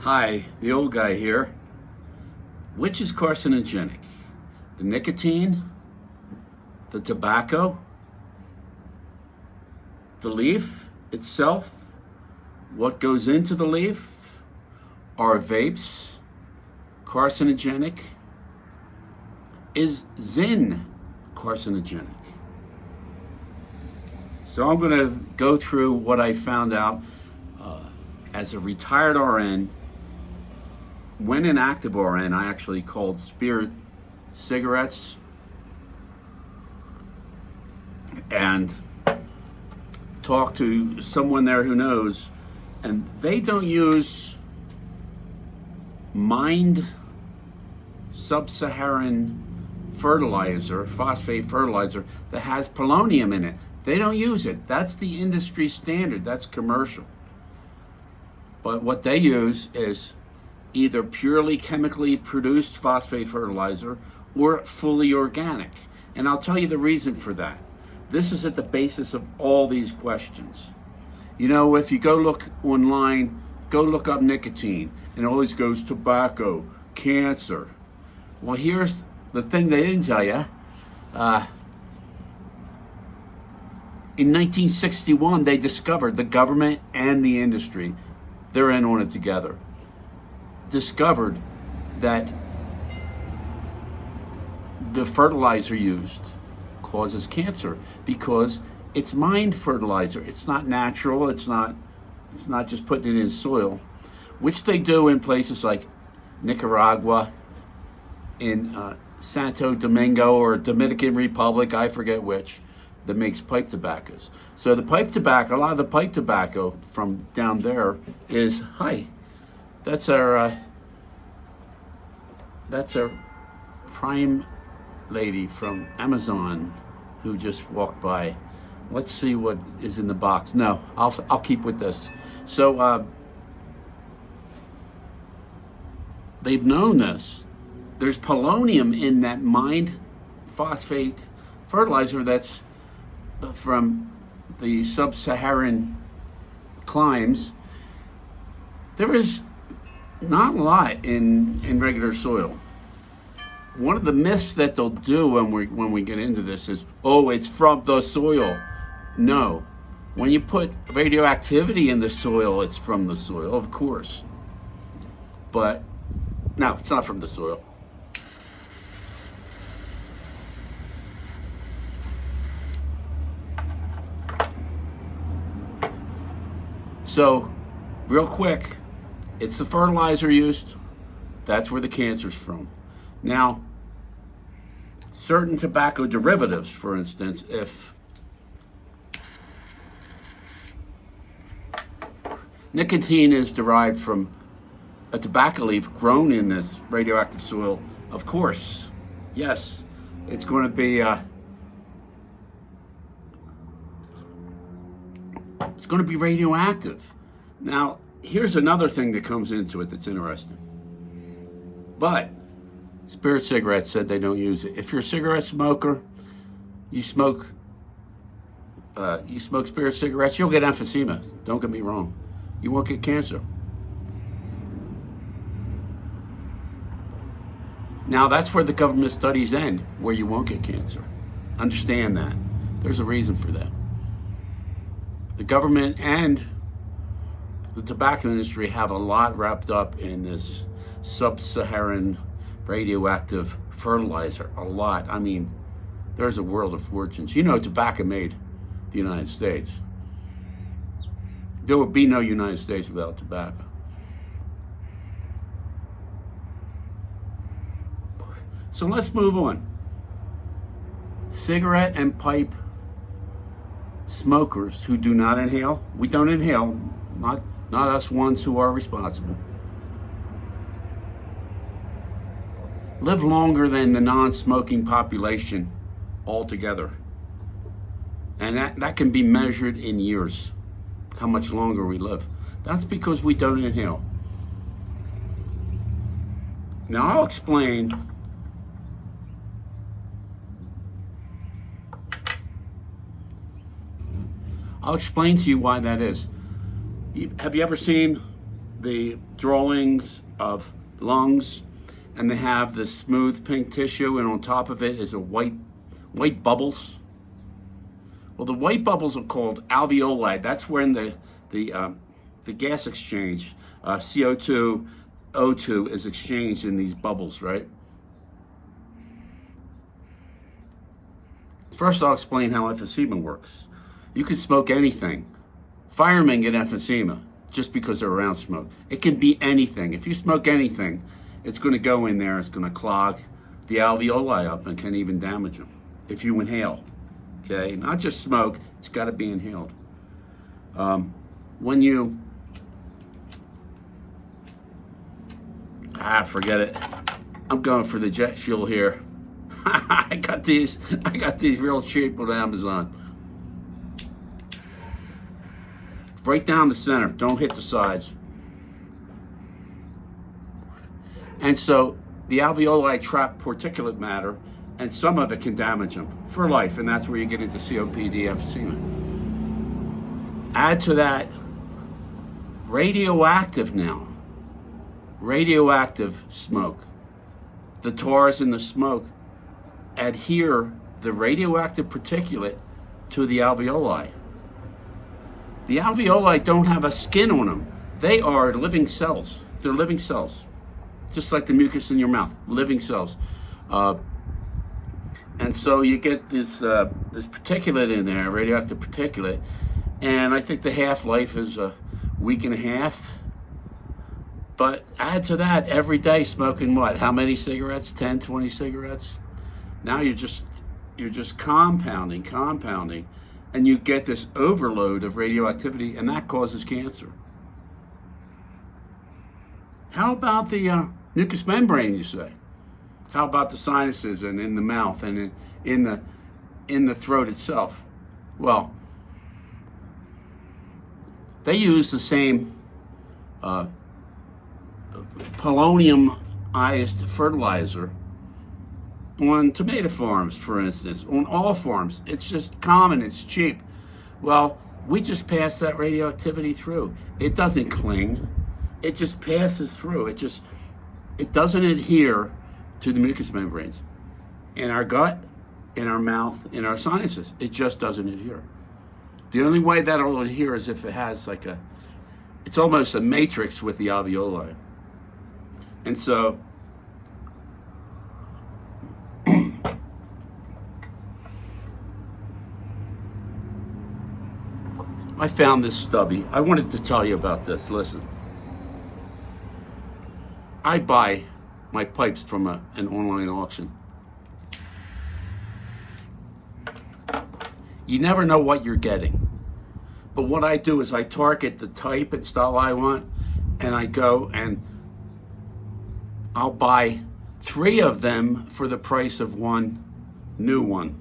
Hi, the old guy here. Which is carcinogenic? The nicotine, the tobacco, the leaf itself, what goes into the leaf? Are vapes carcinogenic? Is Zyn carcinogenic? So I'm going to go through what I found out as a retired RN. When an active RN, I actually called spirit cigarettes and talked to someone there who knows, and they don't use mined sub-Saharan fertilizer, phosphate fertilizer that has polonium in it. They don't use it. That's the industry standard. That's commercial. But what they use is either purely chemically produced phosphate fertilizer or fully organic. And I'll tell you the reason for that. This is at the basis of all these questions. You know, if you go look online, go look up nicotine, and it always goes tobacco, cancer. Well, here's the thing they didn't tell you. In 1961, they discovered, the government and the industry, they're in on it together, discovered that the fertilizer used causes cancer because it's mined fertilizer. It's not natural. It's not just putting it in soil, which they do in places like Nicaragua, in Santo Domingo or Dominican Republic, I forget which, that makes pipe tobaccos. So the pipe tobacco, a lot of the pipe tobacco from down there is, that's our prime lady from Amazon who just walked by. Let's see what is in the box. No, I'll keep with this. So they've known this. There's polonium in that mined phosphate fertilizer that's from the sub-Saharan climes. There is not a lot in regular soil. One of the myths that they'll do when we get into this is, oh, it's from the soil. No. When you put radioactivity in the soil, it's from the soil, of course. But no, it's not from the soil. So, real quick, it's the fertilizer used. That's where the cancer's from. Now, certain tobacco derivatives, for instance, if nicotine is derived from a tobacco leaf grown in this radioactive soil, of course, yes, it's going to be radioactive. Now, here's another thing that comes into it that's interesting. But Spirit Cigarettes said they don't use it. If you're a cigarette smoker, you smoke Spirit Cigarettes, you'll get emphysema. Don't get me wrong. You won't get cancer. Now, that's where the government studies end, where you won't get cancer. Understand that. There's a reason for that. The government and the tobacco industry have a lot wrapped up in this sub-Saharan radioactive fertilizer. A lot. I mean, there's a world of fortunes. You know, tobacco made the United States. There would be no United States without tobacco. So let's move on. Cigarette and pipe smokers who do not inhale, we don't inhale, not us ones who are responsible, live longer than the non-smoking population altogether. And that can be measured in years, how much longer we live. That's because we don't inhale. Now I'll explain to you why that is. Have you ever seen the drawings of lungs, and they have this smooth pink tissue, and on top of it is a white bubbles. Well, the white bubbles are called alveoli. That's when the gas exchange, CO2, O2 is exchanged in these bubbles, right? First, I'll explain how emphysema works. You can smoke anything. Firemen get emphysema just because they're around smoke. It can be anything. If you smoke anything, it's going to go in there. It's going to clog the alveoli up and can even damage them if you inhale. Okay, not just smoke. It's got to be inhaled. When you forget it. I'm going for the jet fuel here. I got these real cheap on Amazon. Right down the center. Don't hit the sides. And so the alveoli trap particulate matter, and some of it can damage them for life, and that's where you get into COPD, emphysema. Add to that radioactive now. Radioactive smoke. The tars in the smoke adhere the radioactive particulate to the alveoli. The alveoli don't have a skin on them. They are living cells. They're living cells. Just like the mucus in your mouth, living cells. And so you get this particulate in there, radioactive particulate, and I think the half-life is a week and a half. But add to that every day smoking what? How many cigarettes? 10, 20 cigarettes? Now you're just compounding, and you get this overload of radioactivity, and that causes cancer. How about the mucous membrane, you say? How about the sinuses and in the mouth and in the throat itself? Well, they use the same polonium-ionized fertilizer on tomato farms, for instance, on all farms. It's just common, it's cheap. Well, we just pass that radioactivity through. It doesn't cling, it just passes through. It doesn't adhere to the mucous membranes. In our gut, in our mouth, in our sinuses, it just doesn't adhere. The only way that'll adhere is if it has it's almost a matrix with the alveoli. And so, I found this stubby. I wanted to tell you about this. Listen. I buy my pipes from an online auction. You never know what you're getting. But what I do is I target the type and style I want, and I go and I'll buy 3 of them for the price of one new one.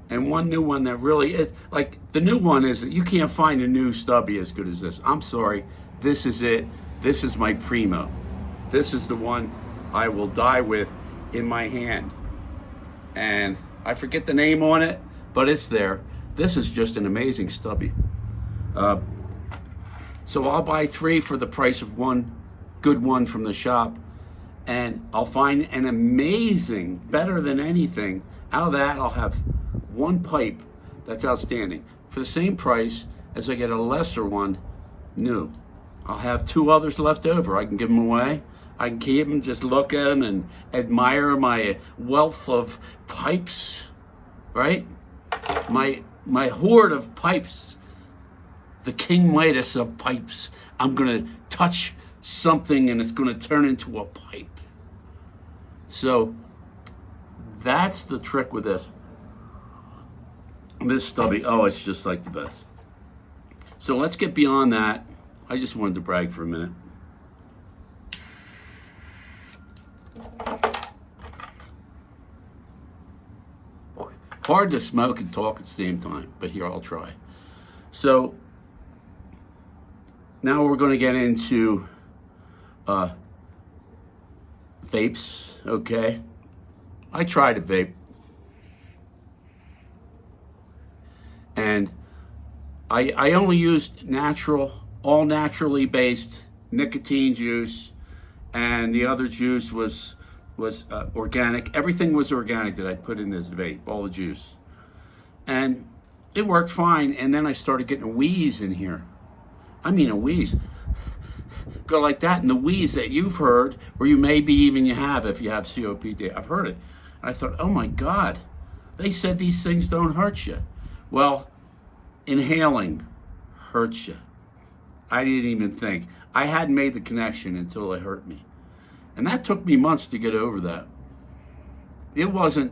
And one new one that really is, like the new one is, you can't find a new stubby as good as this. I'm sorry, this is it. This is my primo. This is the one I will die with in my hand. And I forget the name on it, but it's there. This is just an amazing stubby. So I'll buy 3 for the price of one good one from the shop. And I'll find an amazing, better than anything. Out of that, I'll have one pipe that's outstanding for the same price as I get a lesser one new. I'll have 2 others left over. I can give them away. I can keep them, just look at them and admire my wealth of pipes, right? My hoard of pipes, the King Midas of pipes. I'm gonna touch something and it's gonna turn into a pipe. So that's the trick with this. This stubby, oh, it's just like the best. So let's get beyond that. I just wanted to brag for a minute. Hard to smoke and talk at the same time, but here, I'll try. So now we're going to get into vapes, okay? I tried a vape. And I only used natural, all naturally based nicotine juice, and the other juice was organic. Everything was organic that I put in this vape, all the juice. And it worked fine, and then I started getting a wheeze in here. I mean a wheeze. Go like that, and the wheeze that you've heard, or you maybe even you have if you have COPD. I've heard it. And I thought, oh my God, they said these things don't hurt you. Well, inhaling hurts you. I didn't even think. I hadn't made the connection until it hurt me. And that took me months to get over that. It wasn't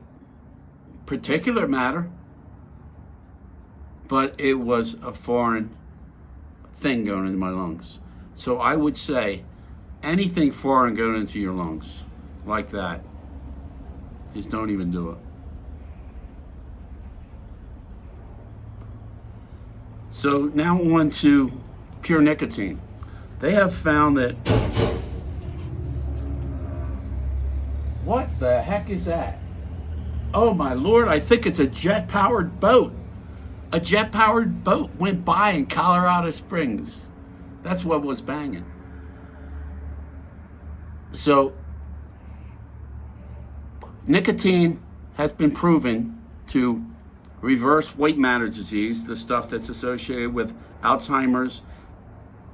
particulate matter, but it was a foreign thing going into my lungs. So I would say anything foreign going into your lungs like that, just don't even do it. So now on to pure nicotine. They have found that, what the heck is that? Oh my Lord, I think it's a jet-powered boat. A jet-powered boat went by in Colorado Springs. That's what was banging. So, nicotine has been proven to reverse white matter disease, the stuff that's associated with Alzheimer's,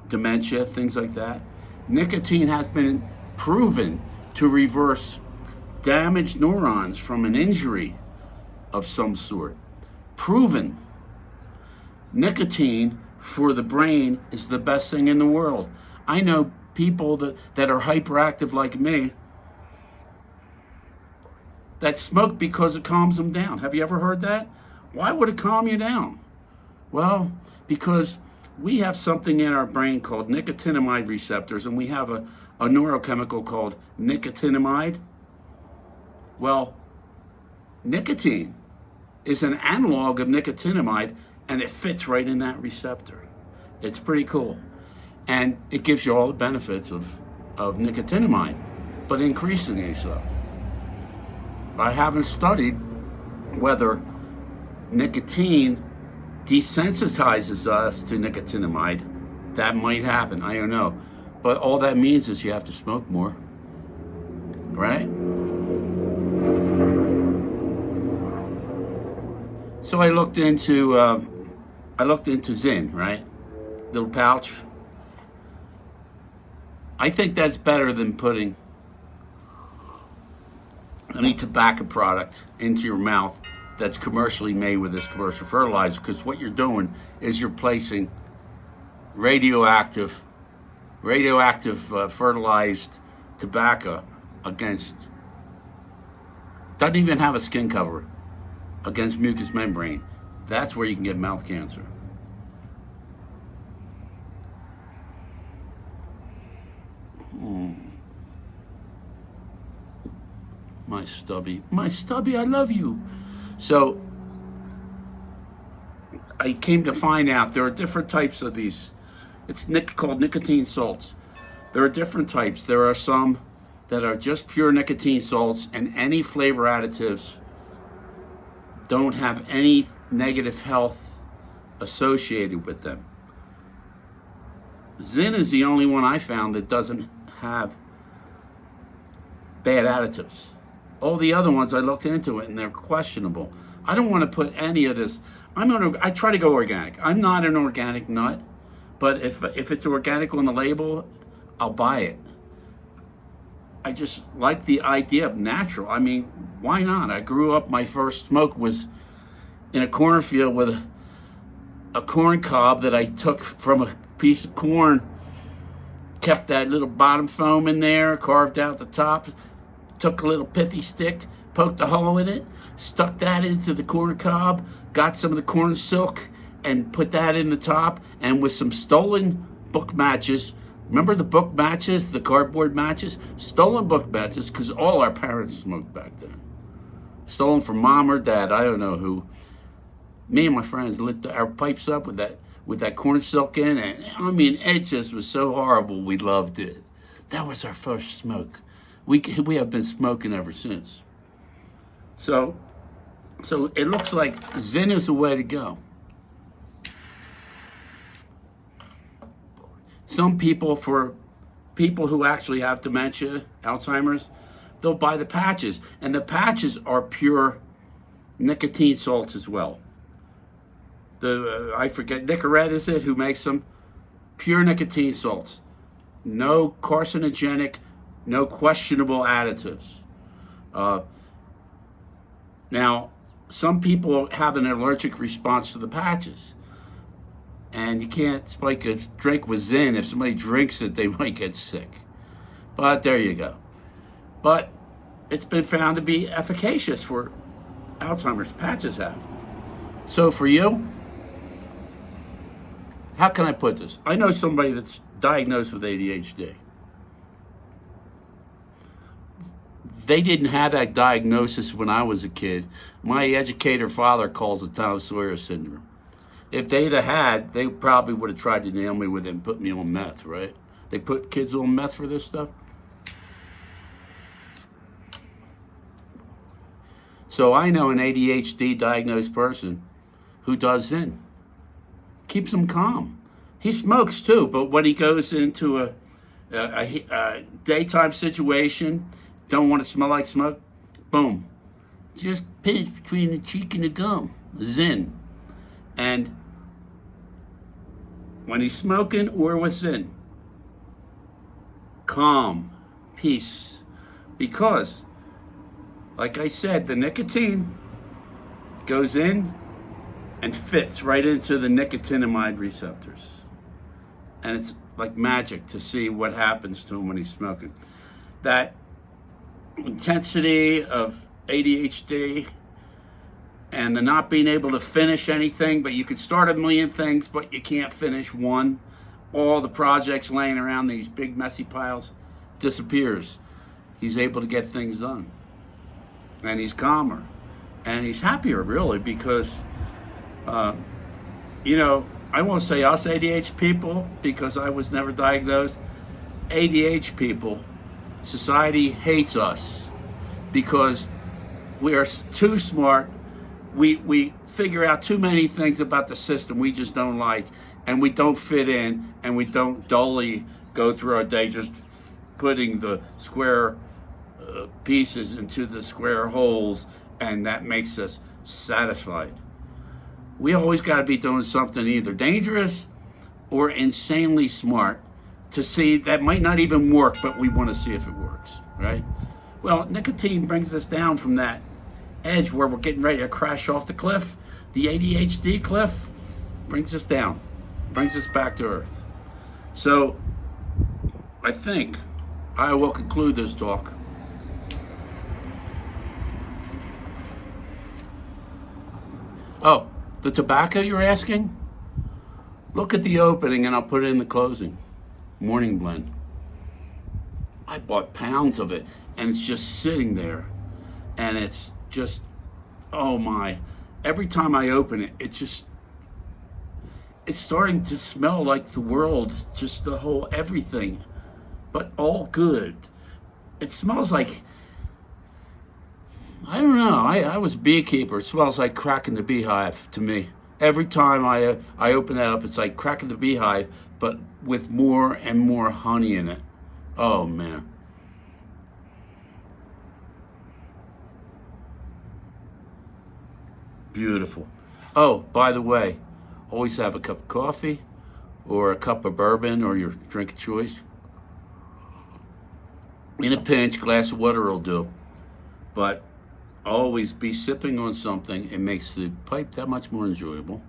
dementia, things like that. Nicotine has been proven to reverse damaged neurons from an injury of some sort. Proven. Nicotine for the brain is the best thing in the world. I know people that are hyperactive like me that smoke because it calms them down. Have you ever heard that? Why would it calm you down? Well, because we have something in our brain called nicotinamide receptors, and we have a neurochemical called nicotinamide. Well, nicotine is an analog of nicotinamide, and it fits right in that receptor. It's pretty cool. And it gives you all the benefits of nicotinamide, but increasingly so. I haven't studied whether nicotine desensitizes us to nicotinamide. That might happen, I don't know. But all that means is you have to smoke more, right? So I looked into Zyn, right? Little pouch. I think that's better than putting any tobacco product into your mouth that's commercially made with this commercial fertilizer, because what you're doing is you're placing radioactive fertilized tobacco against, doesn't even have a skin cover, against mucous membrane. That's where you can get mouth cancer. My stubby, I love you. So I came to find out there are different types of these. It's called nicotine salts. There are different types. There are some that are just pure nicotine salts, and any flavor additives don't have any negative health associated with them. Zyn is the only one I found that doesn't have bad additives. All the other ones I looked into it and they're questionable. I don't want to put any of this. I try to go organic. I'm not an organic nut, but if it's organic on the label, I'll buy it. I just like the idea of natural. I mean, why not? I grew up, my first smoke was in a cornfield with a corn cob that I took from a piece of corn, kept that little bottom foam in there, carved out the top, took a little pithy stick, poked a hole in it, stuck that into the corn cob, got some of the corn silk and put that in the top, and with some stolen book matches. Remember the book matches, the cardboard matches? Stolen book matches, because all our parents smoked back then. Stolen from mom or dad, I don't know who. Me and my friends lit our pipes up with that corn silk in, and I mean, it just was so horrible, we loved it. That was our first smoke. We have been smoking ever since. So it looks like Zyn is the way to go. Some people, for people who actually have dementia, Alzheimer's, they'll buy the patches. And the patches are pure nicotine salts as well. I forget, Nicorette is it, who makes them? Pure nicotine salts. No carcinogenic, no questionable additives. Now, some people have an allergic response to the patches. And you can't spike a drink with Zyn. If somebody drinks it, they might get sick. But there you go. But it's been found to be efficacious for Alzheimer's. Patches have. So for you, how can I put this? I know somebody that's diagnosed with ADHD. They didn't have that diagnosis when I was a kid. My educator father calls it Tom Sawyer syndrome. If they'd have had, they probably would have tried to nail me with it and put me on meth, right? They put kids on meth for this stuff. So I know an ADHD diagnosed person who does Zyn. Keeps him calm. He smokes too, but when he goes into a daytime situation, don't want to smell like smoke, boom. Just pinch between the cheek and the gum. Zyn. And when he's smoking or with Zyn, calm, peace. Because, like I said, the nicotine goes in and fits right into the nicotinamide receptors. And it's like magic to see what happens to him when he's smoking. That intensity of ADHD and the not being able to finish anything, but you could start a million things, but you can't finish one. All the projects laying around these big messy piles disappears. He's able to get things done. And he's calmer. And he's happier, really, because, I won't say us ADHD people, because I was never diagnosed. ADHD people, society hates us because we are too smart. We figure out too many things about the system we just don't like, and we don't fit in, and we don't dully go through our day just putting the square pieces into the square holes, and that makes us satisfied. We always got to be doing something either dangerous or insanely smart to see that might not even work, but we want to see if it works, right? Well, nicotine brings us down from that edge where we're getting ready to crash off the cliff. The ADHD cliff brings us down, brings us back to earth. So I think I will conclude this talk. Oh, the tobacco you're asking? Look at the opening and I'll put it in the closing. Morning blend. I bought pounds of it and it's just sitting there. And it's just, oh my. Every time I open it, it's starting to smell like the world, just the whole everything, but all good. It smells like, I don't know, I was a beekeeper. It smells like cracking the beehive to me. Every time I open that up, it's like cracking the beehive, but with more and more honey in it. Oh man. Beautiful. Oh, by the way, always have a cup of coffee or a cup of bourbon or your drink of choice. In a pinch, glass of water will do. But always be sipping on something. It makes the pipe that much more enjoyable.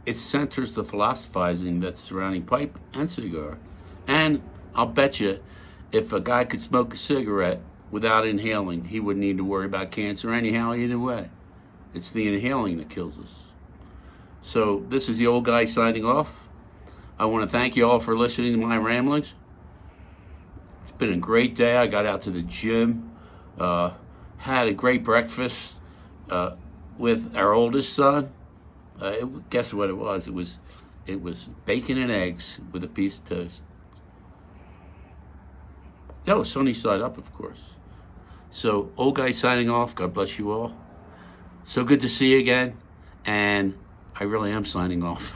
It centers the philosophizing that's surrounding pipe and cigar. And I'll bet you, if a guy could smoke a cigarette without inhaling, he wouldn't need to worry about cancer anyhow either way. It's the inhaling that kills us. So this is the old guy signing off. I want to thank you all for listening to my ramblings. It's been a great day. I got out to the gym, had a great breakfast with our oldest son. Guess what it was? It was bacon and eggs with a piece of toast. Oh, sunny side up, of course. So, old guy signing off. God bless you all. So good to see you again. And I really am signing off.